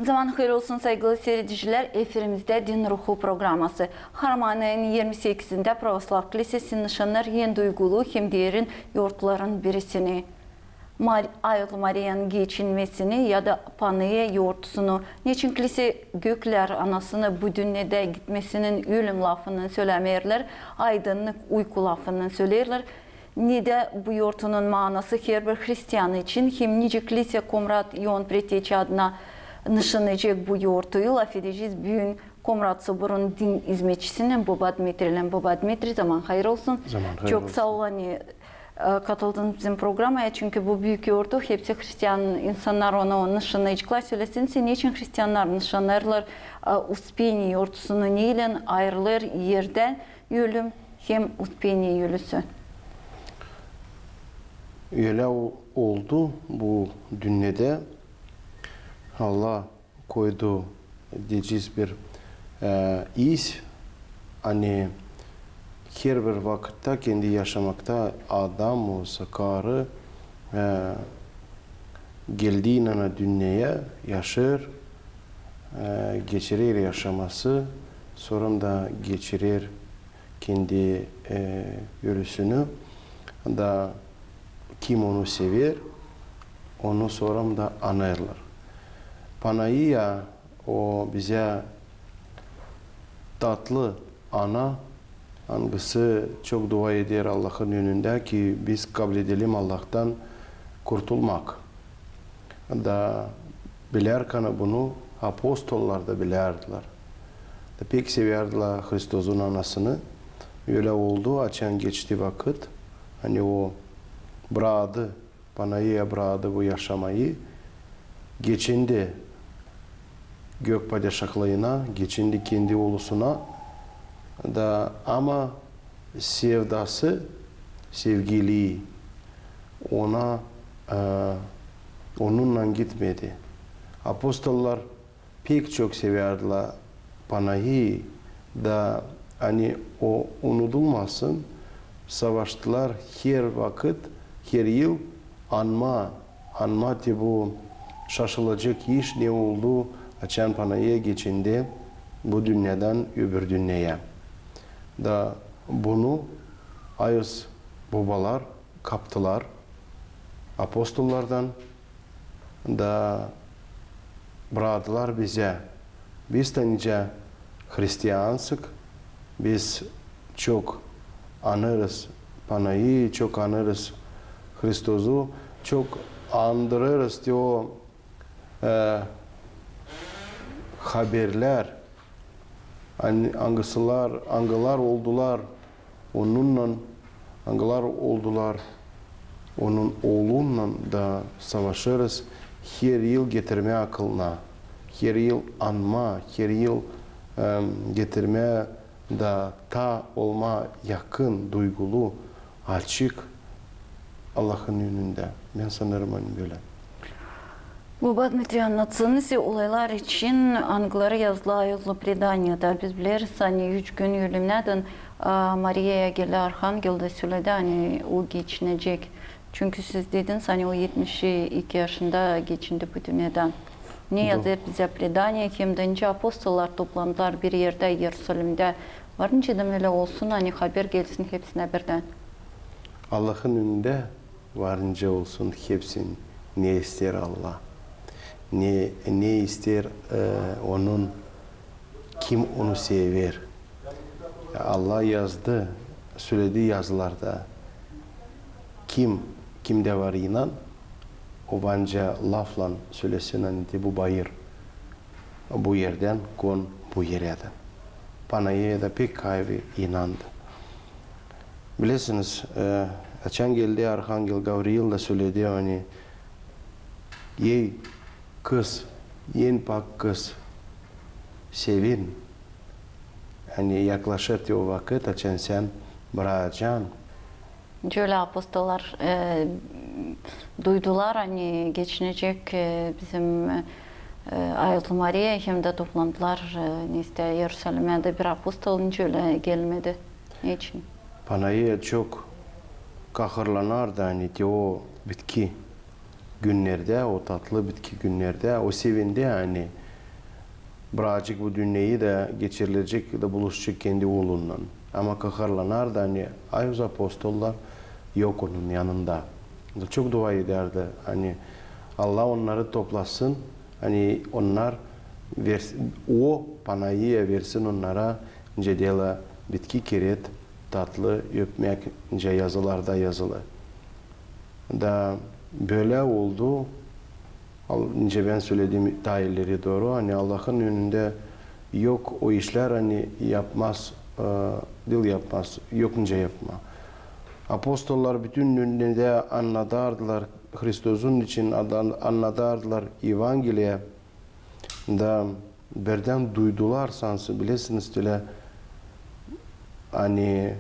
Zaman hayır olsun sevgili seyirciler, efirimizde Din Ruhu programması. Haram ayının 28'inde Pravoslav Kilisesi'nin nişanlar hem duygulu hem diğerin yoğurtların birisini. Ayetli Maria'nın geçinmesini ya da Panay'a yoğurtusunu, niçin kilise gökler anasını bu dünyada gitmesinin ölüm lafını söylemerler, aydınlık uyku lafını söylerler. Ne de bu yoğurtunun manası her bir Hristiyan için hem nice kilise komrat Ion Preteçi adına nişanlayacak bu yoğurtuyu laf edeceğiz. Bugün Komrat Sobor'un din hizmetçisinin Baba Dmitri'yle. Baba Dmitri, zaman hayır olsun. Çok sağ olun katıldınız bizim programaya. Çünkü bu büyük yoğurtu hepsi Hristiyan insanlar onu nişanlayacaklar. Söyleseniz niçin Hristiyanlar nişanlarlar Uspeni yoğurtusunu neyle ayrılır yerden ölüm hem Uspeni yölüsü? Öyle oldu bu dünyada. Allah koydu diyeceğiz bir iz. Hani her bir vakitte kendi yaşamakta adam olsa karı geldiğine dünyaya yaşar, geçirir yaşaması, sonra da geçirir kendi yürüsünü da kim onu sever, onu sonra da anırlar. Panayya o bize tatlı ana, hangisi çok dua eder Allah'ın önünde ki biz kabul edelim Allah'tan kurtulmak. Da bilerken bunu apostollar da bilerdiler. Da pek severdiler Hristosun anasını. Öyle oldu, açan geçti vakit. Hani o bıraktı, Panayya bıraktı bu yaşamayı. Geçindi gök padişahlığına, geçindi kendi ulusuna da ama sevdası, sevgili ona onunla gitmedi. Apostollar pek çok severdiler Panayı da hani o unutulmasın. Savaştılar her vakit, her yıl anma ki bu şaşılacak iş ne oldu? Açan Panayya geçindi bu dünyadan öbür dünyaya. Da bunu ayız babalar kaptılar apostollardan da bıraktılar bize. Biz de nice Hristiyansık, biz çok anırız Panayı, çok anırız Hristos'u, çok andırırız diyor haberler, angılar oldular, onunla angılar oldular, onun oğlunla da savaşırız, her yıl getirme akılına, her yıl anma, her yıl getirme da ta olma yakın, duygulu, açık Allah'ın önünde. Ben sanırım hani böyle. Baba Dmitri, anlatsanız olaylar için angıları yazılı predanyada biz biliriz hani 3 gün ölümlerden Maria'ya geldi Arhangel de söyledi hani o geçinecek. Çünkü siz dediniz hani o 72 yaşında geçindi bu dünyadan. Ne yazır bize predanya hem de önce apostollar toplandılar bir yerde Yerusalim'de. Varınca da öyle olsun hani haber gelsin hepsine birden. Allah'ın önünde varınca olsun hepsini ne ister Allah. Ne ister onun, kim onu sever. Allah yazdı, söyledi yazılarda. Kimde var inan, o bence lafla söylesin hani bu bayır, bu yerden kon bu yere de. Panayya da pek kaybı inandı. Bilirsiniz, açan geldi Arhangel Gavril da söyledi hani, ey kız, en pak kız, sevin. Hani yaklaşır o vakit açan sen bırakacaksın. Şöyle apostollar duydular hani geçinecek bizim Ayetli Maria hem de toplantılar işte Yerusalim'e de bir apostolun şöyle gelmedi. Niçin? Panayya çok kahırlanardı hani o bitki günlerde, o tatlı bitki günlerde, o sevindi hani birazcık bu dünyayı da geçirilecek da buluşacak kendi oğlundan. Ama kaharlanar da hani ayız apostollar yok onun yanında. Çok dua ederdi. Hani Allah onları toplasın. Hani onlar versin, o panayı versin onlara cedela bitki kiret tatlı öpmek yazılarda yazılı. Da böyle oldu. Önce ben söylediğim dahilleri doğru. Hani Allah'ın önünde yok o işler hani yapmaz, dil yapmaz, yokunca yapma. Apostollar bütün önünde anladardılar Hristus'un için anladardılar Evangeliye. Da birden duydular sansı bilesiniz öyle hani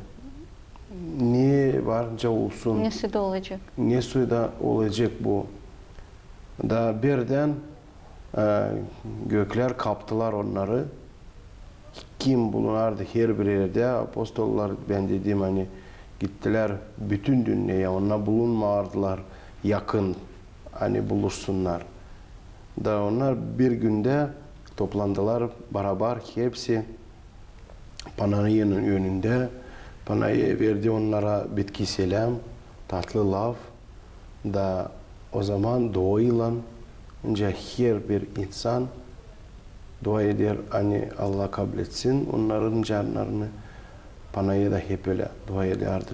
ne varınca olsun. Nesi de olacak? Nesi de olacak bu. Da birden gökler kaptılar onları. Kim bulunardı her bir yerde apostollar ben dediğim hani gittiler bütün dünyaya onlar bulunmadılar yakın hani buluşsunlar. Da onlar bir günde toplandılar beraber hepsi Panayı'nın önünde. Panayı verdi onlara bitki selam, tatlı laf. Da o zaman duayla önce her bir insan dua eder hani Allah kabul etsin onların canlarını. Panayı da hep öyle dua ederdi.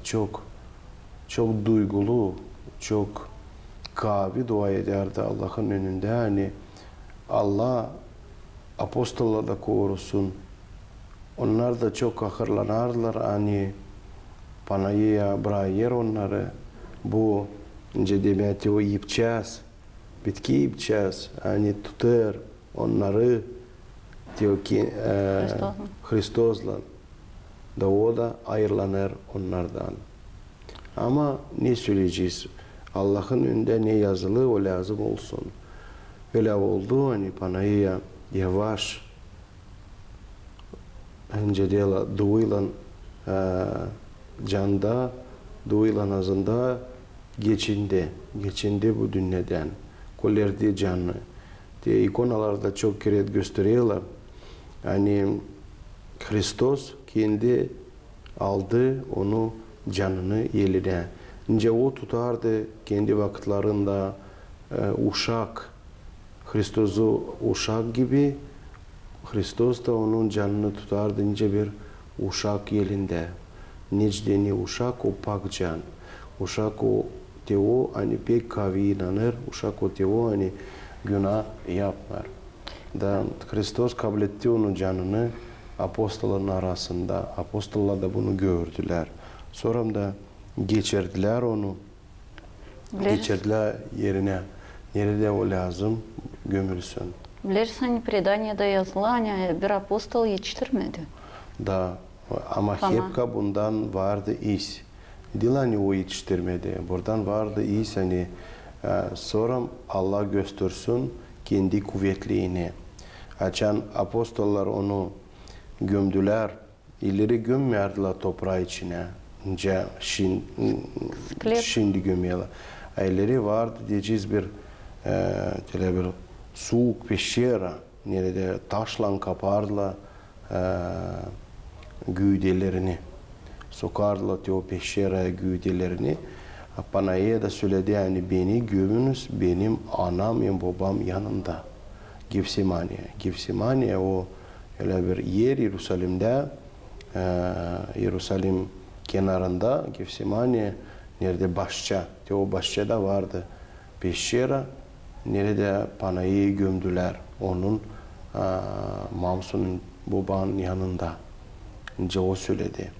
Çok duygulu, çok kavi dua ederdi Allah'ın önünde. Hani Allah apostolları da korusun. Onlar da çok kahırlanarlar. Hani Panayı'ya bırakır onları. Bu önce demeti o yapacağız. Bitki yapacağız. Hani tutar onları diyor ki Hristus'la. Da o da ayrılanır onlardan. Ama ne söyleyeceğiz? Allah'ın önünde ne yazılı o lazım olsun. Öyle oldu hani Panayı'ya yavaş önce de duayla canda, duayla ağzında geçindi bu dünyadan. Kollerdi canı. De ikonalarda çok kere gösteriyorlar. Hani Hristos kendi aldı onu canını eline. Önce o tutardı kendi vakitlerinde uşak, Hristos'u uşak gibi, Hristos da onun canını tutardı ince bir uşak elinde. Necdeni uşak o pak can. Uşak o teo hani pek kavi inanır, uşak o teo hani günah yapmar. Da Hristos kabul etti onun canını apostolların arasında. Apostollar da bunu gördüler. Sonra da geçirdiler onu. Geçirdiler yerine. Nerede o lazım gömülsün. Biliriz hani predaniyada yazılı hani bir apostol yetiştirmedi. Da ama hep bundan vardı iz. Dil hani o yetiştirmedi. Buradan vardı iz hani sonra Allah göstersin kendi kuvvetliğini. Açan apostollar onu gömdüler. İleri gömmüyordular toprağı içine. Şimdi gömüyorlar. İleri vardı diyeceğiz bir soğuk peşera. Nerede taşla kapardılar güdelerini. Sokardılar o peşeraya güdelerini. Panayı'ya da söyledi yani beni gömünüz benim anam ve babam yanında. Gefsimaniye o öyle bir yer Yerusalim'de Yerusalim kenarında Gefsimaniye nerede bahçe o bahçede vardı peşera nerede Panayı'yı gömdüler onun Mamsun'un babanın yanında. Önce o söyledi.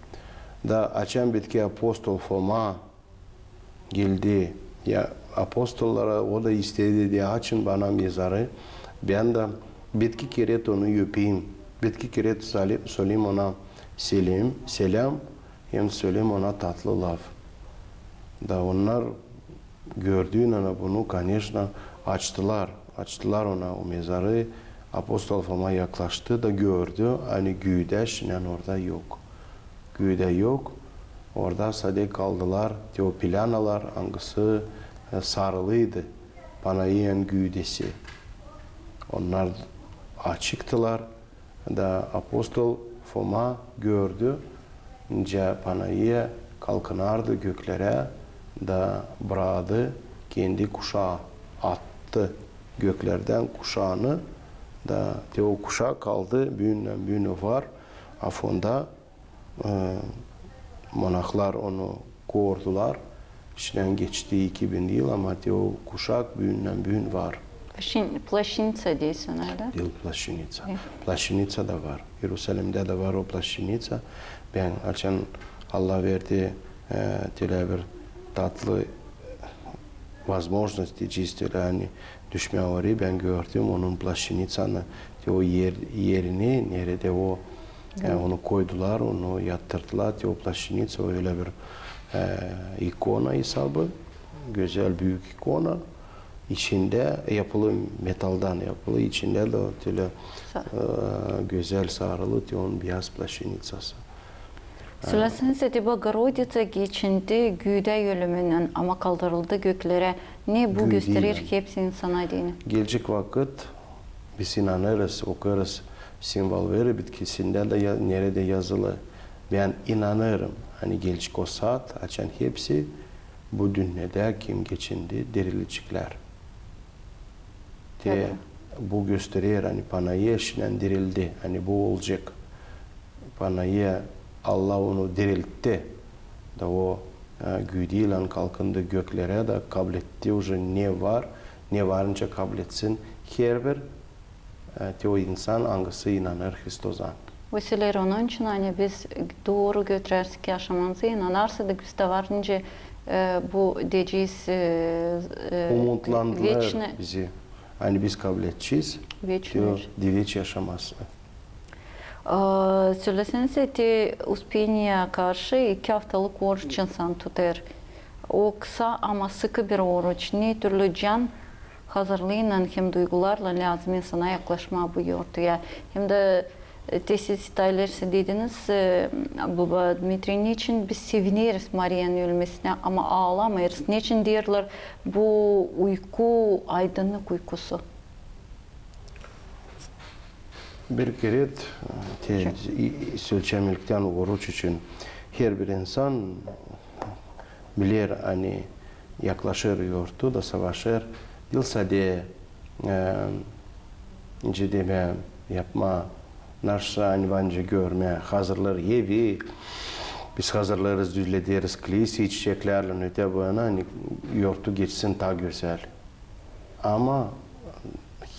Da açan bitki apostol Foma geldi. Ya apostollara o da istedi diye açın bana mezarı. Ben de bitki keret onu öpeyim. Bitki keret söyleyeyim ona selam hem söyleyeyim ona tatlı laf. Da onlar gördüğün ana bunu конечно açtılar. Açtılar ona o mezarı. Apostol Foma yaklaştı da gördü. Hani güdeş orada yok. Güde yok. Orada sadece kaldılar. O planalar hangisi sarılıydı. Panayı'nın güdesi. Onlar açıktılar. Da apostol Foma gördü. Nece Panayı kalkınardı göklere da bradı kendi kuşağı attı göklerden kuşağını da o kuşağı kaldı büyüne var afonda monaklar onu kordular içinden geçti 2000 yıl ama o kuşak büyün var. Plaşinica değilsin öyle. Değil Plaşinica. Plaşinica da var. Yerusalim'de de var o Plaşinica. Ben açan Allah verdi bir tatlı возможности чистили hani düşme var ben gördüm onun Plaşinica'nı o yerini nerede o onu koydular onu yattırdılar o Plaşinica öyle bir ikona hesabı güzel büyük ikona içinde yapılı metaldan yapılı içinde de öyle güzel sarılı onun beyaz Plaşinica'sı. Söylesenize de Bogorodica geçindi güde ölümünün ama kaldırıldı göklere. Ne bu gösterir hepsi insana dini? Gelecek vakit biz inanırız, okuruz simvolleri bitkisinde de nerede yazılı. Ben inanırım. Hani gelecek o saat açan hepsi bu dünyada kim geçindi dirilecekler. Bu gösterir hani Panayı eşinden dirildi. Hani bu olacak. Panayı Allah onu diriltti. Da o güdüyle kalkındı göklere de kabul etti. Ne var, ne varınca kabul etsin. Her bir o insan hangisi inanır Hristosan. Vesiler onun için hani biz doğru götürersek yaşamanıza inanarsa da güste varınca bu diyeceğiz umutlandılar bizi. Hani biz kabul edeceğiz. Diveç yaşaması. Söylesenize de Uspenia'ya karşı 2 haftalık oruç insan tutar. O kısa ama sıkı bir oruç. Ne türlü can hazırlığıyla hem duygularla lazım insana yaklaşma buyurdu ya. Hem de siz detayları dediniz. Baba Dmitri niçin biz seviniriz Maria'nın ölmesine ama ağlamayız. Niçin diyorlar bu uyku aydınlık uykusu? Bir kere sölçemlikten oruç için her bir insan bilir hani yaklaşır yortu da savaşır. Yılsa de deme yapma narsa hani bence görme hazırlar evi biz hazırlarız düzlederiz kilise çiçeklerle öte bana hani yortu geçsin ta güzel. Ama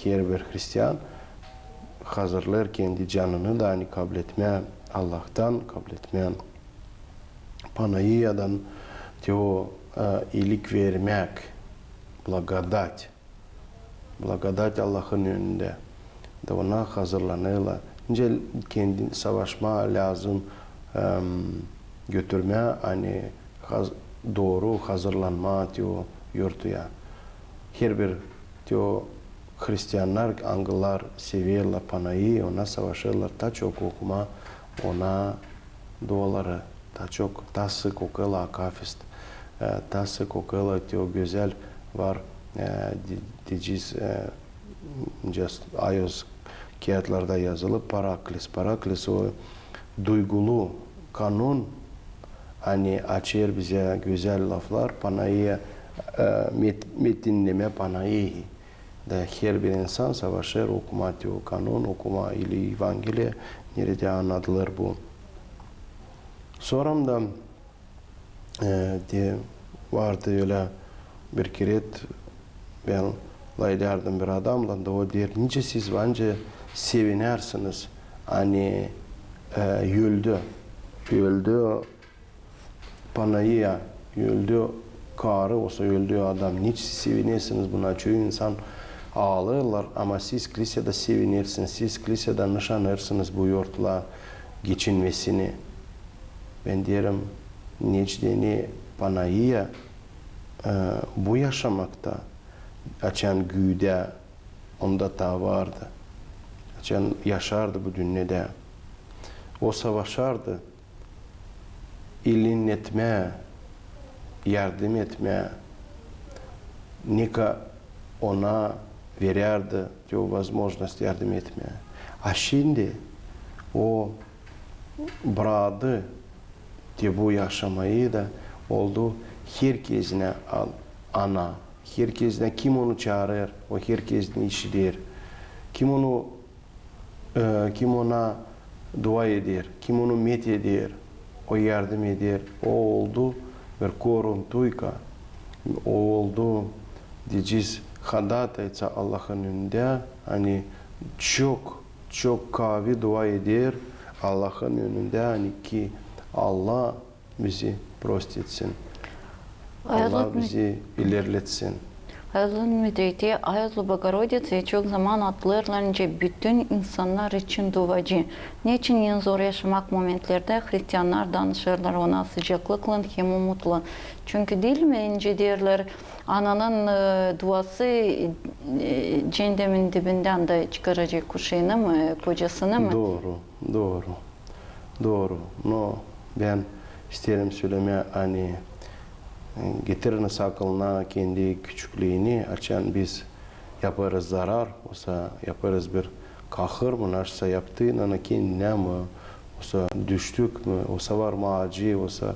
her bir Hristiyan hazırlar kendi canını da hani kabul etmeyen Allah'tan kabul etmeyen Panayı'dan o iyilik vermek благодать Allah'ın önünde da ona hazırlanırlar. İnce kendi savaşma lazım götürme hani doğru hazırlanma diyor yurtuya. Her bir diyor Hristiyanlar, Anglılar seviyorlar Panayı, ona savaşırlar. Daha çok okuma, ona duaları, daha çok, daha sık okuyorlar akafist, daha sık okuyorlar diyor güzel var. Diyeceğiz, ayos kağıtlarda yazılı Paraklis. Paraklis o duygulu kanun hani açıyor bize güzel laflar Panayı'ya metinleme Panayı'yı. Da her bir insan savaşır okuma diyor kanun, okuma ile evangeliye nerede anladılar bu. Sonra da vardı öyle bir kere ben laylardım bir adamla da o der nice siz bence sevinersiniz hani öldü Panayı'ya öldü karı olsa öldü adam niçin sevinirsiniz buna çoğu insan ağlarlar ama siz kilisede sevinirsiniz siz kilisede nişanırsınız bu yurtla geçinmesini ben derim niçin Panayı'ya bu yaşamakta açan güde onda da vardı. Açan yaşardı bu dünyada. O savaşardı. İlin etme, yardım etme, nika ona verirdi o возможность yardım etmeye. A şimdi o bıraktı bu yaşamayı da oldu herkesine ana, herkesine kim onu çağırır, o herkesin işidir. Kim ona dua eder, kim onu met eder, o yardım eder. O oldu bir koruntuyka, o oldu diyeceğiz hadataysa Allah'ın önünde, hani çok kavi dua eder Allah'ın önünde, hani ki Allah bizi prost etsin. Allah bizi ilerletsin. Ayazlı müdreti, Ayazlı Bogorodice çok zaman atlarlarınca bütün insanlar için duacı. Ne için en zor yaşamak momentlerde Hristiyanlar danışırlar ona sıcaklıkla hem umutla. Çünkü değil mi ince derler ananın duası cehennemin dibinden de çıkaracak kuşağını mı, kocasını mı? Doğru. No, ben isterim söylemeye hani getiriniz aklına kendi küçüklüğünü açan biz yaparız zarar, olsa yaparız bir kahır mı, nasılsa yaptığına kendine mi, olsa düştük mü, olsa var mı acı, olsa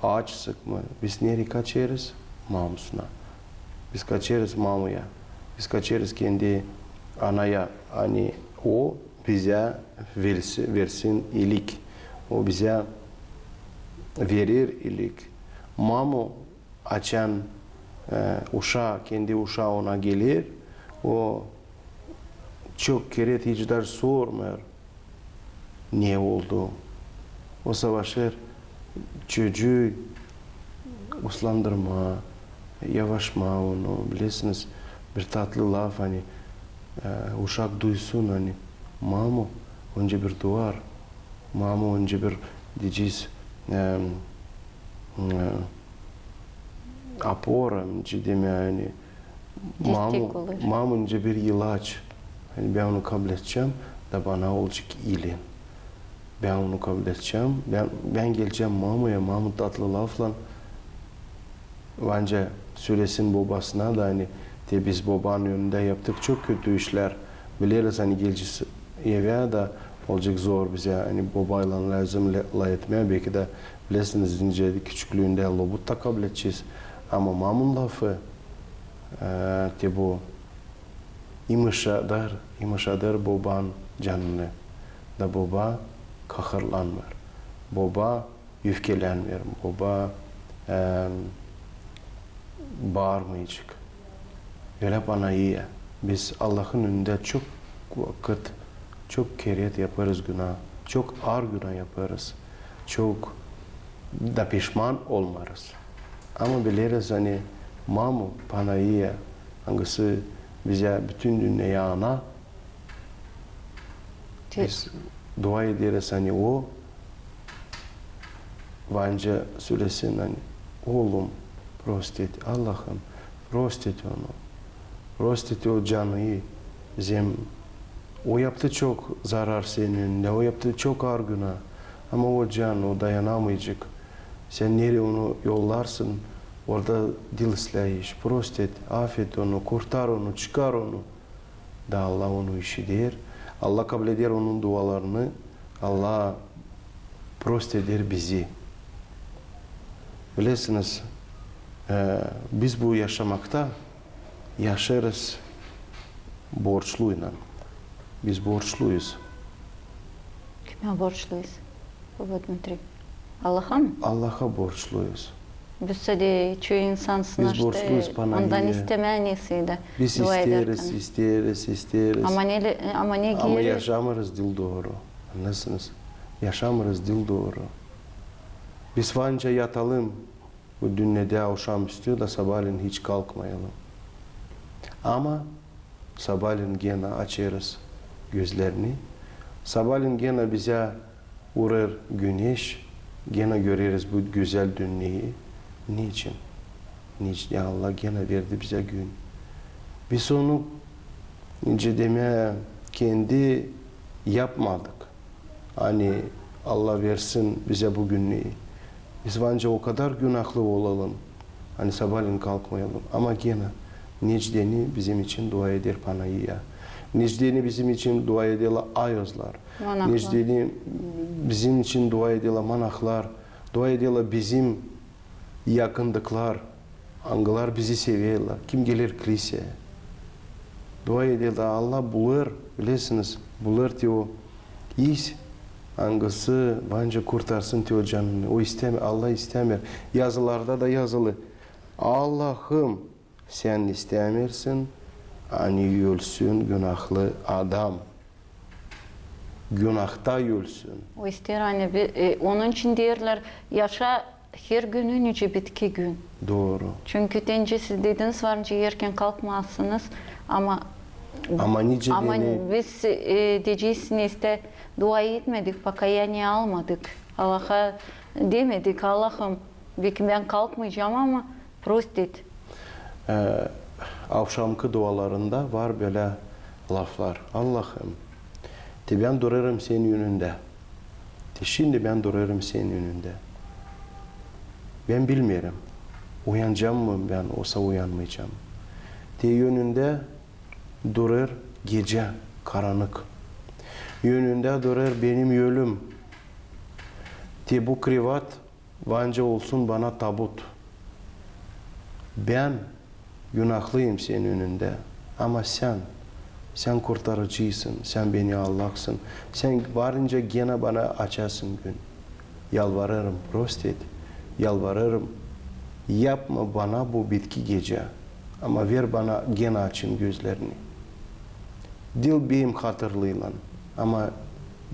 açsık mı, biz nereye kaçarız? Mamusuna. Biz kaçarız mamuya, biz kaçarız kendi anaya, hani o bize versin iyilik, o bize verir iyilik. Mamu açan uşağı, kendi uşağı ona gelir, o çok kere hiç ders sormuyor ne oldu. O savaşır, çocuğu uslandırma, yavaşma onu, bilirsiniz bir tatlı laf hani uşak duysun hani mamu önce bir duvar, mamu önce bir diyeceğiz apora, ciddi yani mamu önce bir ilaç, yani ben onu kabul edeceğim da bana olacak iyiliğin. Ben onu kabul edeceğim, ben geleceğim mamuya, mamu tatlı lafla bence söylesin babasına da hani de biz babanın önünde yaptık çok kötü işler. Biliriz hani geleceğiz eve de olacak zor bize hani babayla lazım etmeye belki de bilirsiniz ince küçüklüğünde lobut da kabul edeceğiz. Ama mamun lafı de bu imişadır baban canını da baba kahırlanmıyor. Baba öfkelenmiyor. Baba bağırmayacak. Öyle bana iyi. Biz Allah'ın önünde çok vakit, çok kere yaparız günah. Çok ağır günah yaparız. Çok da pişman olmarız. Ama biliriz hani mamu bana iyi. Hangisi bize bütün dünyaya ana. Biz dua ederiz hani o bence söylesin hani oğlum prost et Allah'ım prost et onu. Prost et o canıyı. O yaptı çok zarar senin önünde. O yaptı çok ağır günah. Ama o can o dayanamayacak. Sen nereye onu yollarsın? Orada dil ıslayış. Prost et, affet onu, kurtar onu, çıkar onu. Da Allah onu işitir. Allah kabul eder onun dualarını. Allah prost eder bizi. Bilirsiniz, biz bu yaşamakta yaşarız borçluyla. Biz borçluyuz. Kime borçluyuz? Baba Dmitri. Allah'a mı? Allah'a borçluyuz. Biz de çoğu insan sınırda ondan istemeyen nesiydi. Biz isteriz. Ama ne Ama yaşamırız dil doğru. Anlasınız? Yaşamırız dil doğru. Biz vanca yatalım bu dünyada akşamüstü da sabahleyin hiç kalkmayalım. Ama sabahleyin gene açarız gözlerini. Sabahleyin gene bize vurur güneş. Gene görürüz bu güzel dünyayı. Niçin? Niçin? Ya Allah gene verdi bize gün. Biz onu demeye kendi yapmadık. Hani Allah versin bize bu günlüğü. Biz bence o kadar günahlı olalım. Hani sabahleyin kalkmayalım. Ama gene Necdeni bizim için dua eder Panayı'ya. Necdeni bizim için dua ederler ayozlar. Monaklar. Necdeni bizim için dua ederler manaklar. Dua ederler bizim yakındıklar. Angılar bizi seviyorlar. Kim gelir kiliseye? Dua ederler Allah bulur. Bilirsiniz bulur diyor. İyiyiz. Angısı bence kurtarsın diyor canını. O istemiyor. Allah istemiyor. Yazılarda da yazılı. Allah'ım sen istemirsin. Ani ölsün günahlı adam. Günahta ölsün. O ister hani onun için derler yaşa her günü nice bitki gün. Doğru. Çünkü dence siz dediniz varınca erken kalkmazsınız ama nice ama deni biz diyeceksiniz de dua etmedik, pakayani almadık. Allah'a demedik Allah'ım belki ben kalkmayacağım ama prost et. Akşamki dualarında var böyle laflar. Allah'ım ben durarım senin önünde. Şimdi ben durarım senin önünde. Ben bilmiyorum. Uyanacağım mı ben, olsa uyanmayacağım. Yönünde durur gece, karanlık. Yönünde durur benim yolum. Bu krivat vanca olsun bana tabut. Ben günahlıyım senin önünde. Ama sen kurtarıcıysın. Sen beni Allah'sın. Sen varınca gene bana açasın gün. Yalvarırım, prost et. Yalvarırım. Yapma bana bu bitki gece. Ama ver bana gene açın gözlerini. Dil benim hatırlıyla. Ama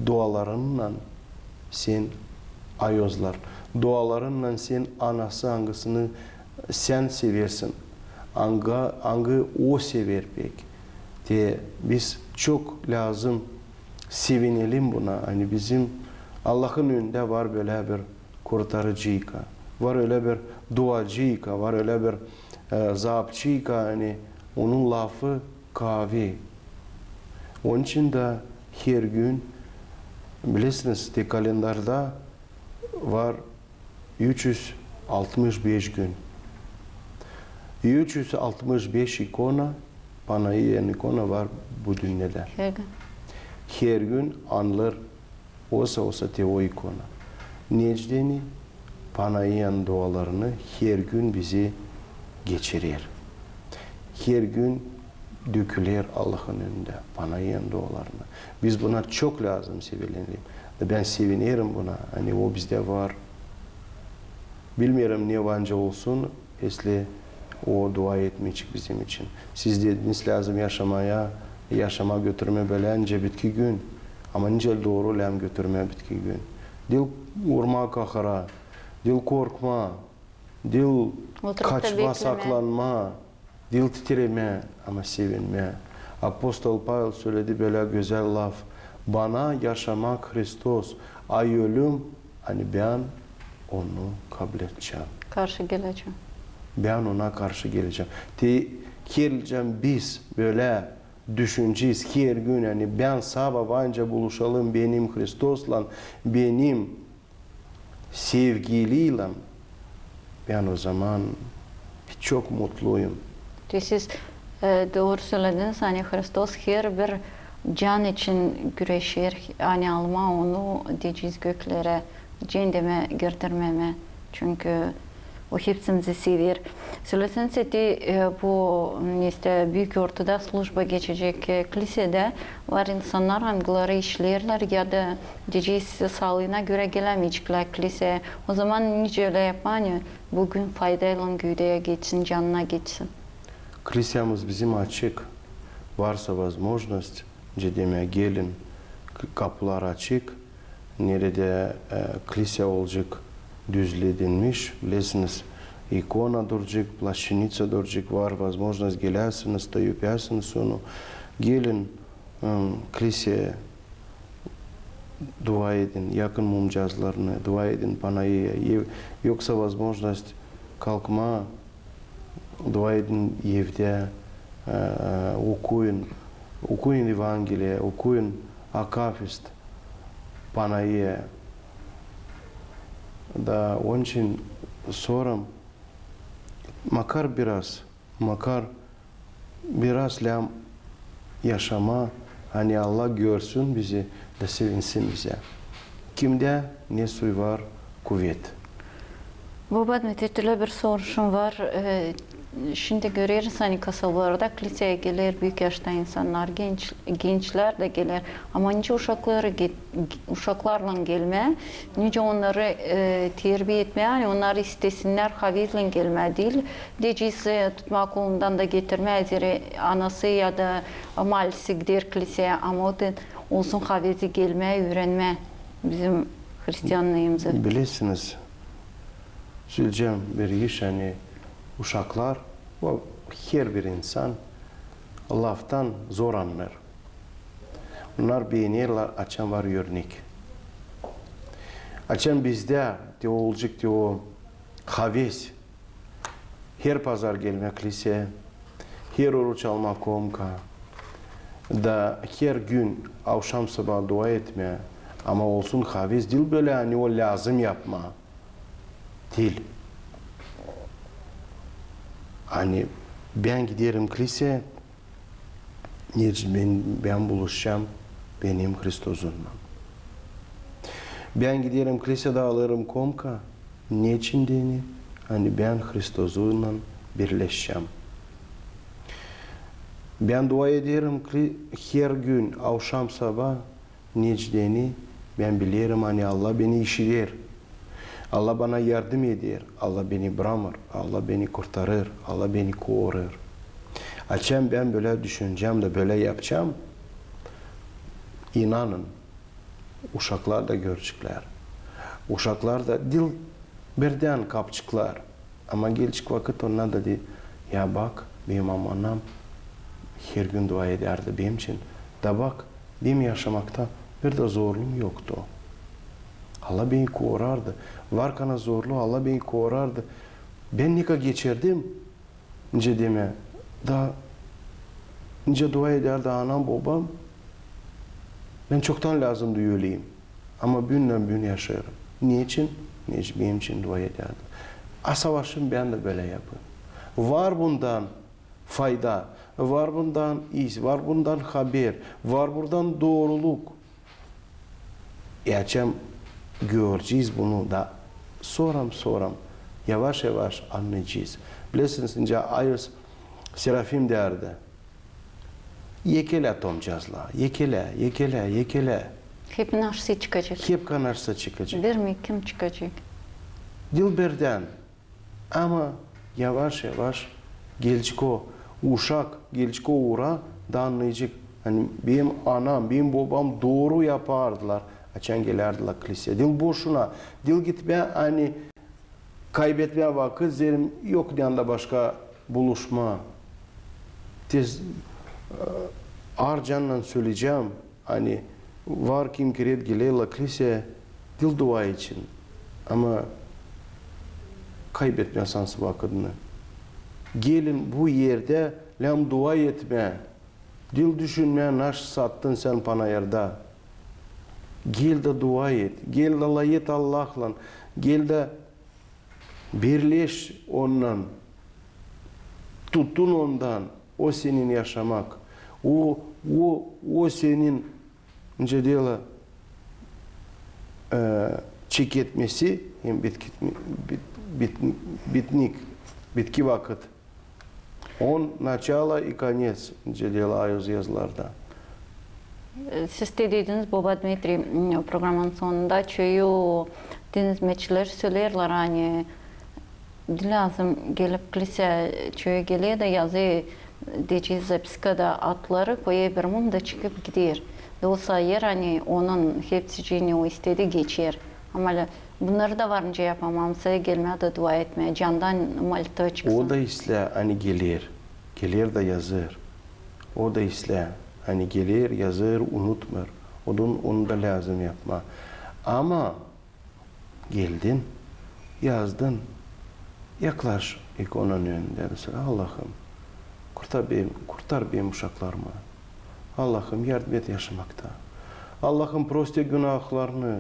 dualarınla sen ayozlar. Dualarınla sen anası hangisini sen seversin. Angı o sever pek. Biz çok lazım sevinelim buna. Hani bizim Allah'ın önünde var böyle bir kurtarıcıyka. Var öyle bir duacıyka. Var öyle bir zaapçıyka. Hani onun lafı kahve. Onun için de her gün bilirsiniz kalendarda var 365 gün. 365 ikona, Panayı'nın ikona var bu dünyada. Her gün anlar olsa o ikona. Necdeni Panayı'nın dualarını her gün bizi geçirir. Her gün dökülür Allah'ın önünde Panayı'nın dualarını. Biz buna çok lazım sevinelim. Ben sevinirim buna. Hani o bizde var. Bilmiyorum ne vanca olsun. Esli o dua etmeyecek bizim için. Siz dediniz lazım yaşama götürme belence bitki gün. Ama nice doğru lem götürme bitki gün. Dil vurma kahara, dil korkma, dil kaçma, saklanma, dil titreme ama sevinme. Apostol Pavel söyledi böyle güzel laf. Bana yaşamak Hristos, ay ölüm, hani ben onu kabul edeceğim. Karşı geleceğim. Ben ona karşı geleceğim. Geleceğim biz böyle düşüneceğiz her gün. Yani ben sabah önce buluşalım benim Hristos'la, benim sevgiliyle. Ben o zaman çok mutluyum. Siz doğru söylediniz. Hani Hristos her bir can için güreşir. Hani alma onu diyeceğiz göklere, cehenneme girdirmeme. Çünkü o hepsimizi sever. Söyleseniz bu işte büyük ortada slujba geçecek kilisede var insanlar hangileri işlerler ya da diyeceğiz sağlığına göre gelemeyecekler kiliseye. O zaman nice öyle yapmayın. Bugün faydayla güdeye geçsin, canına geçsin. Kilisemiz bizim açık. Varsa возможность, cedeme gelin. Kapılar açık. Nerede kilise olacak düzledilmiş. Bilirsiniz ikona duracak, плащаница duracak var. Возможность gelirsiniz, da yapıyorsunuz onu. Gelin kiliseye dua edin. Yakın mumcazlarına dua edin Panayı'ya. Yoksa возможность kalkma dua edin evde okuyun Evangeliye, okuyun Akafist Panayı'ya. Da onun için sorum makar biraz biraz yaşama, hani Allah görsün bizi de sevinsin bize. Kimde ne suy var? Kuvvet. Baba Dmitri, bir soruşum var. Şimdi görüyoruz hani kasabalarda kiliseye gelir, büyük yaşta insanlar, gençler de gelir. Ama nice uşaklarla gelme, nice onları terbiye etme, yani onları istesinler, havizle gelme değil. Decisi tutmak ondan da getirme, anası ya da amalisi gider kiliseye, ama o da olsun havizi gelme, öğrenme bizim Hristiyanlığımızı. Bilirsiniz, söyleyeceğim bir iş, hani uşaklar, her bir insan Allah'tan zor anlar. Onlar beğenirler, açan var örnek. Açan bizde de olacak de o havis. Her pazar gelmek liseye, her oruç almak komka, da her gün akşam sabah dua etme. Ama olsun havis değil, böyle hani o lazım yapma. Değil. Hani ben giderim kiliseye, ben buluşacağım benim Hristos'umla. Ben giderim kilisede alırım komka, niçin deni? Hani ben Hristos'umla birleşeceğim. Ben dua ederim her gün akşam sabah, niçin? Ben bilirim hani Allah beni işitir. Allah bana yardım eder. Allah beni bırakır. Allah beni kurtarır. Allah beni korur. Açam ben böyle düşüneceğim de böyle yapacağım. İnanın. Uşaklar da görecekler. Uşaklar da dil birden kapçıklar. Ama gelecek vakit onlar da dedi, ya bak benim anam her gün dua ederdi benim için. Da bak benim yaşamakta bir de zorluğum yoktu. Allah beni korardı. Varkana zorluğu Allah beni korardı. Ben ne kadar geçirdim, nice deme. Da nice dua ederdi anam babam. Ben çoktan lazım duyuluyum. Ama gün yaşarım. Niçin? Niçin benim için dua ederdi. Savaşım ben de böyle yapın. Var bundan fayda, var bundan iz, var bundan haber, var buradan doğruluk. Açam göreceğiz bunu da soram yavaş yavaş anlayacağız. Bilirsiniz ince Ayos Serafim derdi. Yekele tomcazla, yekele. Hep narsı çıkacak. Hep kanarsa çıkacak. Bir mi kim çıkacak? Dilberden. Ama yavaş yavaş gelecek o uşak, gelecek o uğra da anlayacak. Hani benim anam, benim babam doğru yapardılar. Açan gelerdiler kiliseye. Dil boşuna, dil gitme hani kaybetmeye vakit zerim yok yanında başka buluşma. Tez arcanla söyleyeceğim. Hani var kim kiret geleyle kiliseye dil dua için. Ama kaybetme sansı vakitini. Gelin bu yerde lam dua etme. Dil düşünme naş sattın sen panayırda. Gel de dua et. Gel de layet Allah'la. Gel de birleş ondan. Tutun ondan. O senin yaşamak. O senin önce diyorlar çeketmesi hem bitki vakit. Он начало и конец diyorlar yazılarda. Siz de dediniz Baba Dmitri programın sonunda çoğu din hizmetçiler söylerler hani lazım gelip kilise çoğu geliyor da yazı diyeceğiz zapskada atları koyabilirim da çıkıp gider. De olsa yer hani onun hepsini o istedi geçer. Ama bunları da varınca yapamamsa gelmeye de dua etmeye candan malta çıksın. O da isle hani gelir de yazır. O da isle hani gelir, yazır, unutmur. Onu da lazım yapma. Ama geldin, yazdın, yaklaş onun önünde. Allah'ım kurtar benim uşaklarımı. Allah'ım yardım et yaşamakta. Allah'ım proste günahlarını.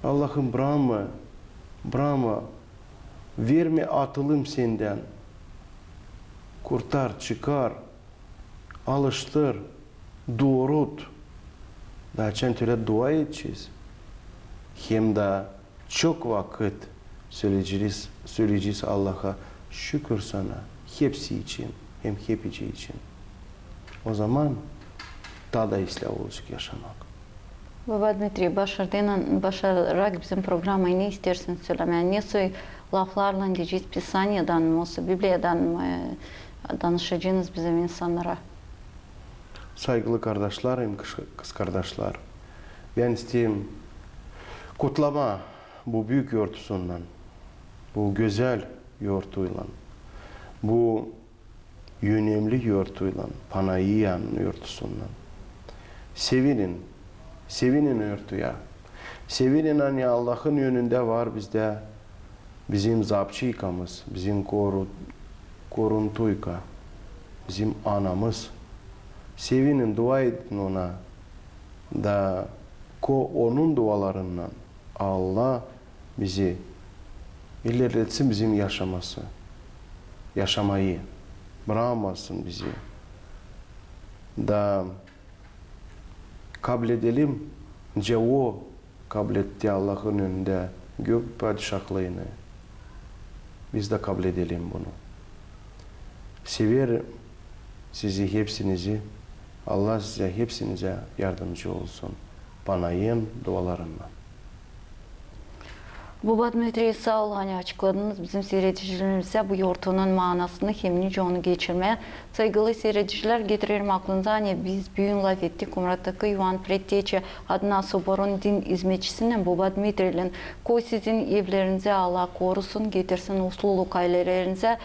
Allah'ım bırakma. Verme atılım senden. Kurtar, çıkar. alıştır, doğrult. Daha çentüre dua edeceğiz. Hem de çok vakit söyleyeceğiz Allah'a şükür sana hepsi için hem hepsi için. O zaman daha da ıslah olacak yaşamak. Baba Dmitri, başararak bizim programı ne istersin söylemeye? Ne laflarla diyeceğiz, Pisaniyadan mı, olsa Bibliyadan mı danışacağınız bizim insanlara? Saygılı kardeşlerim, kız kardeşler, ben isteyeyim kutlama bu büyük yortusundan, bu güzel yortuyla, bu önemli yortuyla, Panayiyan yortusundan. Sevinin yortuya. Sevinin hani Allah'ın yönünde var bizde, bizim zapçıykamız, bizim koruntuyka, bizim anamız. Sevinin, dua edin ona da onun dualarından Allah bizi ilerletsin bizim yaşamayı bırakmasın bizi da kabul edelim o kabul etti Allah'ın önünde gök padişahlığını biz de kabul edelim bunu. Sever sizi hepsinizi. Allah size hepsinize yardımcı olsun. Panayiyan dualarından. Baba Dmitri, sağ ol, hani açıkladınız bizim seyredicilerimize bu yortunun manasını, hem nice onu geçirmeye. Saygılı seyrediciler, getiririm aklınıza hani biz büyün laf ettik. Umrat'taki Ivan Pretteçi adına Soborun din hizmetçisinden Baba Dmitri'nin koy sizin evlerinize Allah korusun, getirsin usluluk ailelerinize.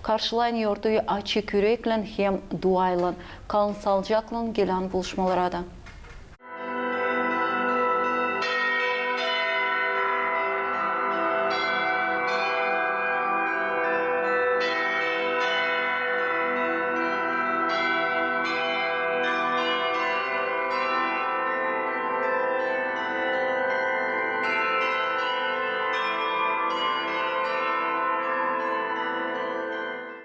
Karşılayın yortuyu açık yürekle hem duayla. Kalın sağlıcakla gelen buluşmalara da.